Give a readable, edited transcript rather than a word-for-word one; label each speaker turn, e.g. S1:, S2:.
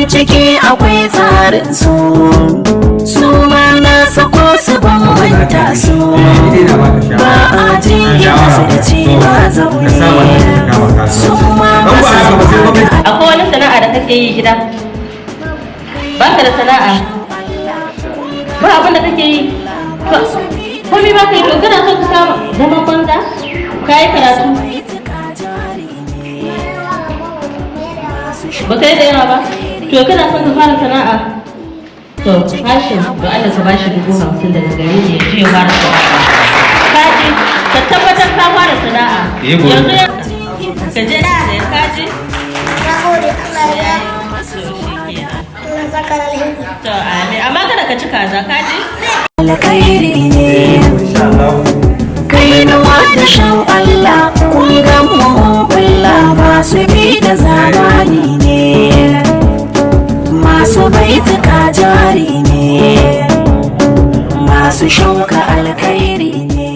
S1: ciki akwai tsarin su ma na sako su bambanta su ba a jin su da cewa zaune su ma
S2: akwai wani sana'a da kake yi gida ba ka da sana'a ba abin da kake yi komai ba ka yi to kana son ka kama zaman banza ka yi karatu ba ka yi da yawa ba to kana son ka fara sana'a to Hashim da Allah ka bashi 50,000 daga gare ne ya je ya fara sana'a kaji ka tabbatar ka fara sana'a yanzu ka je da kaji
S3: na gode Allah ya Allah saka alheri
S2: to amin amma kada ka ci kaza kaji
S1: alkhairi ne kai na wata shan Allah kun ga mu billa masu bi da zamani ne masu baituka jari ne masu shauka alkhairi ne